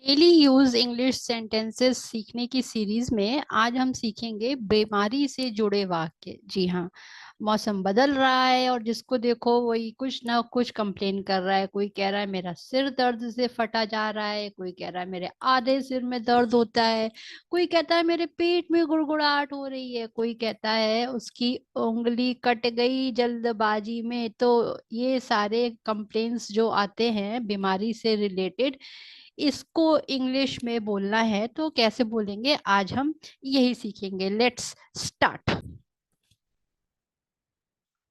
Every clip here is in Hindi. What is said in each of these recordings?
डेली यूज इंग्लिश सेंटेंसेस सीखने की सीरीज में आज हम सीखेंगे बीमारी से जुड़े वाक्य। जी हाँ, मौसम बदल रहा है और जिसको देखो वही कुछ ना कुछ कंप्लेन कर रहा है। कोई कह रहा है मेरा सिर दर्द से फटा जा रहा है, कोई कह रहा है मेरे आधे सिर में दर्द होता है, कोई कहता है मेरे पेट में गुड़गुड़ाहट हो रही है, कोई कहता है उसकी उंगली कट गई जल्दबाजी में। तो ये सारे कंप्लेन्स जो आते हैं बीमारी से रिलेटेड, इसको इंग्लिश में बोलना है तो कैसे बोलेंगे, आज हम यही सीखेंगे। Let's start.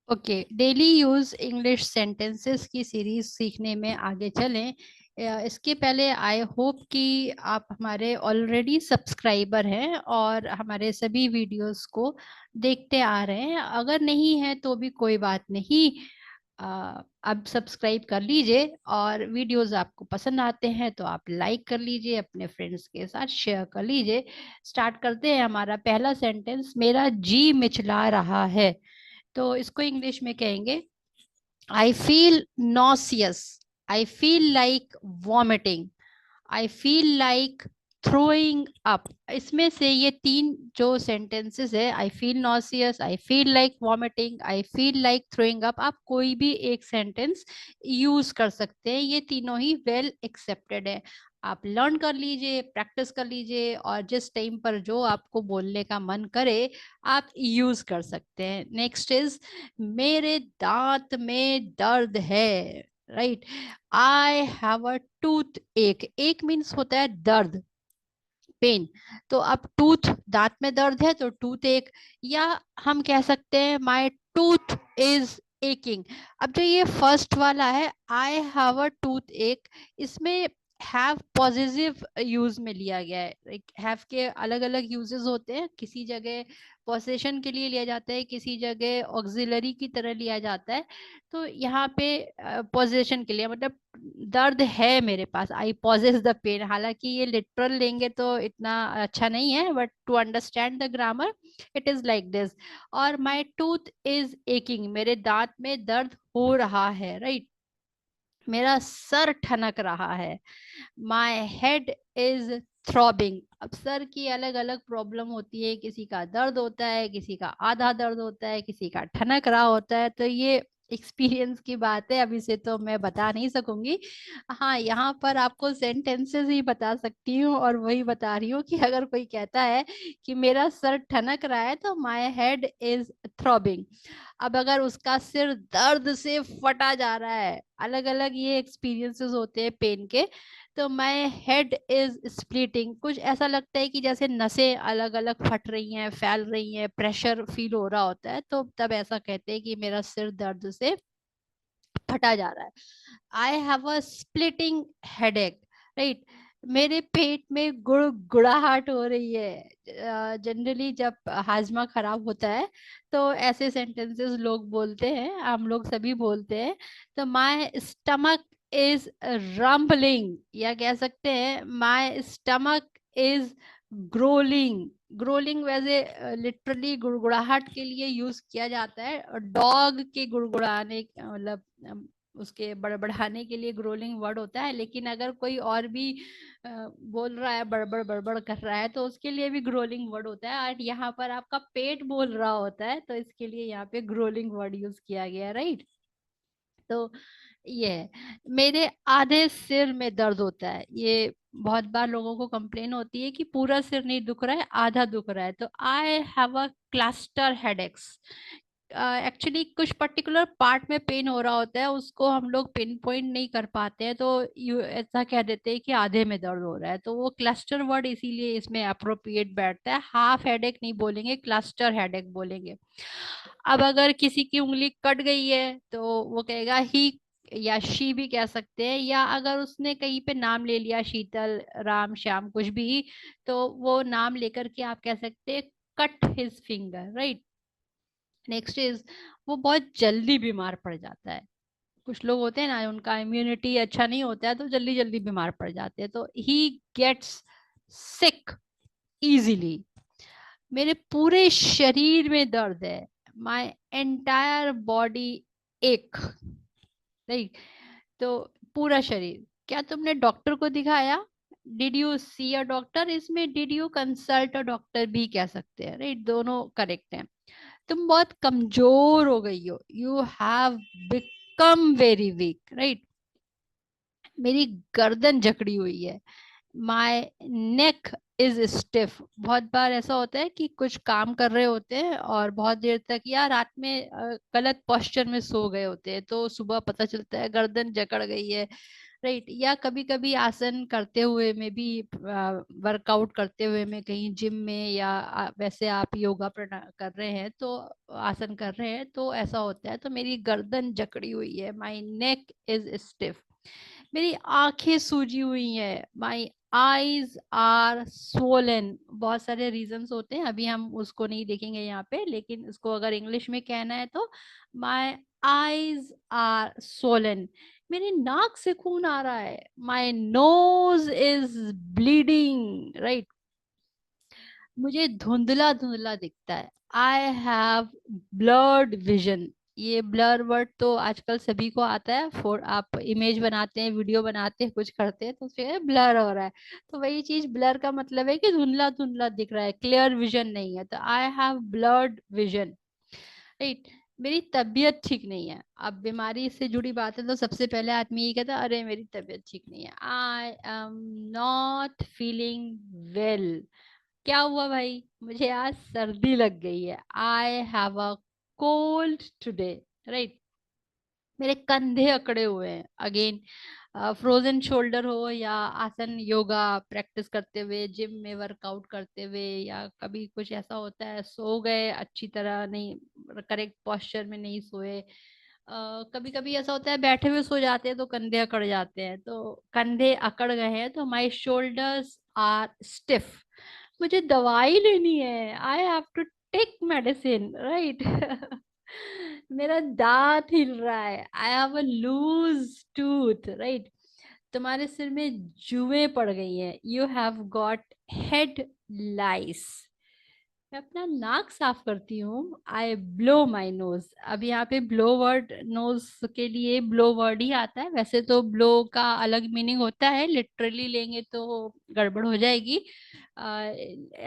Okay, daily use English sentences की सीरीज सीखने में आगे चलें। इसके पहले आई होप कि आप हमारे ऑलरेडी सब्सक्राइबर हैं और हमारे सभी वीडियोस को देखते आ रहे हैं। अगर नहीं है तो भी कोई बात नहीं, अब सब्सक्राइब कर लीजिए और वीडियोस आपको पसंद आते हैं तो आप लाइक कर लीजिए, अपने फ्रेंड्स के साथ शेयर कर लीजिए। स्टार्ट करते हैं। हमारा पहला सेंटेंस, मेरा जी मिचला रहा है। तो इसको इंग्लिश में कहेंगे, I feel nauseous, I feel like vomiting, I feel like throwing up. इसमें से ये तीन जो सेंटेंसेस है, I feel nauseous, I feel like vomiting, I feel like throwing up, आप कोई भी एक सेंटेंस यूज कर सकते हैं। ये तीनों ही वेल एक्सेप्टेड है। आप लर्न कर लीजिए, प्रैक्टिस कर लीजिए और जिस टाइम पर जो आपको बोलने का मन करे आप यूज कर सकते हैं। नेक्स्ट इज, मेरे दांत में दर्द है। Right, I have a tooth एक। एक मीन्स होता है दर्द, पेन। तो अब टूथ, दांत में दर्द है तो टूथ एक, या हम कह सकते हैं माई टूथ इज एकिंग। अब जो ये फर्स्ट वाला है, आई हैव अ टूथ एक, इसमें हैव पॉजिटिव यूज में लिया गया है। हैव के अलग अलग यूजेस होते हैं, किसी जगह पोसेशन के लिए लिया जाता है, किसी जगह ऑक्सिलरी की तरह लिया जाता है। तो यहाँ पे पोजेशन के लिए, मतलब दर्द है मेरे पास, आई पॉजेस द पेन। हालांकि ये लिटरल लेंगे तो इतना अच्छा नहीं है, but to understand the grammar it is like this. और माई टूथ इज एकिंग, मेरे दांत में दर्द हो रहा है। राइट, मेरा सर ठनक रहा है। My head is throbbing. अब सर की अलग अलग प्रॉब्लम होती है, किसी का दर्द होता है, किसी का आधा दर्द होता है, किसी का ठनक रहा होता है। तो ये एक्सपीरियंस की बात है, अभी से तो मैं बता नहीं सकूंगी। हाँ, यहाँ पर आपको सेंटेंसेस ही बता सकती हूँ और वही बता रही हूँ कि अगर कोई कहता है कि मेरा सर ठनक रहा है तो माई हेड इज थ्रॉबिंग। अब अगर उसका सिर दर्द से फटा जा रहा है, अलग अलग ये एक्सपीरियंसेस होते हैं पेन के। तो माई हेड इज स्प्लिटिंग, कुछ ऐसा लगता है कि जैसे नसें अलग अलग फट रही हैं, फैल रही हैं, प्रेशर फील हो रहा होता है, तो तब ऐसा कहते हैं कि मेरा सिर दर्द से फटा जा रहा है। I have a splitting headache. Right, मेरे पेट में गुड़गुड़ाहट हो रही है। जनरली जब हाजमा खराब होता है तो ऐसे सेंटेंसेस लोग बोलते हैं, हम लोग सभी बोलते हैं। तो माय स्टमक इज रम्बलिंग, या कह सकते हैं my stomach is gruelling. Gruelling वैसे लिटरली गुड़गुड़ाहट के लिए यूज किया जाता है, और डॉग के गुड़गुड़ाने मतलब उसके बड़बड़ाने के लिए ग्रोलिंग वर्ड होता है। लेकिन अगर कोई और भी बोल रहा है, बड़बड़ बड़बड़ कर रहा है, तो उसके लिए भी ग्रोलिंग वर्ड होता है। और यहाँ पर आपका पेट बोल रहा होता है तो इसके लिए यहाँ पे ग्रोलिंग वर्ड यूज किया गया है। राइट, तो ये है, मेरे आधे सिर में दर्द होता है। ये बहुत बार लोगों को कंप्लेन होती है कि पूरा सिर नहीं दुख रहा है, आधा दुख रहा है। तो आई have a cluster headaches. Actually कुछ पर्टिकुलर पार्ट में पेन हो रहा होता है, उसको हम लोग पिन पॉइंट नहीं कर पाते हैं, तो यू ऐसा कह देते हैं कि आधे में दर्द हो रहा है। तो वो क्लस्टर वर्ड इसीलिए इसमें अप्रोप्रिएट बैठता है। हाफ हेडेक नहीं बोलेंगे, क्लस्टर हेडेक बोलेंगे। अब अगर किसी की उंगली कट गई है तो वो कहेगा ही, या शी भी कह सकते हैं। या अगर उसने कहीं पे नाम ले लिया, शीतल, राम, श्याम, कुछ भी, तो वो नाम लेकर के आप कह सकते हैं cut his finger. Right, next is, वो बहुत जल्दी बीमार पड़ जाता है। कुछ लोग होते हैं ना, उनका इम्यूनिटी अच्छा नहीं होता है तो जल्दी जल्दी बीमार पड़ जाते हैं। तो ही गेट्स सिक इजीली। मेरे पूरे शरीर में दर्द है, my entire body ache. Right, तो पूरा शरीर, क्या तुमने डॉक्टर को दिखाया? Did you see a doctor, इसमें did you consult a doctor भी कह सकते हैं, राइट, दोनों करेक्ट हैं। तुम बहुत कमजोर हो गई हो, you have become very weak, right. मेरी गर्दन जकड़ी हुई है, माई नेक इज स्टिफ। बहुत बार ऐसा होता है कि कुछ काम कर रहे होते हैं और बहुत देर तक या रात में गलत पोस्चर में सो गए होते हैं, तो सुबह पता चलता है गर्दन जकड़ गई है, राइट। या कभी कभी आसन करते हुए में भी, वर्कआउट करते हुए में कहीं जिम में या वैसे आप योगा कर रहे हैं तो आसन कर रहे हैं तो ऐसा होता है, तो मेरी गर्दन जकड़ी हुई है, माई नेक इज स्टिफ। मेरी आंखें सूजी हुई हैं, माई आईज आर स्वोलन। बहुत सारे रीजंस होते हैं, अभी हम उसको नहीं देखेंगे यहाँ पे, लेकिन इसको अगर इंग्लिश में कहना है तो माई आईज आर स्वोलन। मेरी नाक से खून आ रहा है, my nose is bleeding, right. मुझे धुंधला धुंधला दिखता है, आई हैव ब्लर्ड विजन। ये ब्लर वर्ड तो आजकल सभी को आता है, फॉर आप इमेज बनाते हैं, वीडियो बनाते हैं, कुछ करते हैं तो उसमें ब्लर हो रहा है। तो वही चीज ब्लर का मतलब है कि धुंधला धुंधला दिख रहा है, क्लियर विजन नहीं है, तो I have blurred vision, right. मेरी तबीयत ठीक नहीं है। अब बीमारी से जुड़ी बात है तो सबसे पहले आदमी ये कहता है अरे मेरी तबीयत ठीक नहीं है, I am not feeling well. क्या हुआ भाई, मुझे आज सर्दी लग गई है, I have a cold today, right. मेरे कंधे अकड़े हुए हैं, अगेन फ्रोजन शोल्डर हो या आसन योगा प्रैक्टिस करते हुए, जिम में वर्कआउट करते हुए, या कभी कुछ ऐसा होता है सो गए अच्छी तरह नहीं, करेक्ट पोस्चर में नहीं सोए। कभी कभी ऐसा होता है बैठे हुए सो जाते हैं तो कंधे अकड़ जाते हैं, तो कंधे अकड़ गए हैं तो माई शोल्डर्स आर स्टिफ। मुझे दवाई लेनी है, I have to take medicine, right. मेरा दांत हिल रहा है, I have a loose tooth, right. तुम्हारे सिर में जुएं पड़ गई हैं, you have got head lice. मैं अपना नाक साफ करती हूँ, आई ब्लो माई नोज। अब यहाँ पे ब्लो वर्ड, नोज के लिए ब्लो वर्ड ही आता है, वैसे तो ब्लो का अलग मीनिंग होता है, लिटरली लेंगे तो गड़बड़ हो जाएगी।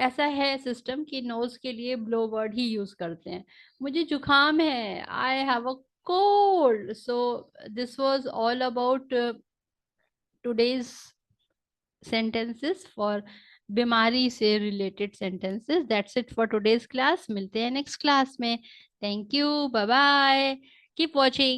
ऐसा है सिस्टम कि नोज के लिए ब्लो वर्ड ही यूज करते हैं। मुझे जुकाम है, I have a cold. So this was all about today's sentences for बीमारी से related sentences. That's it for today's class. मिलते हैं next class में. Thank you. Bye bye. Keep watching.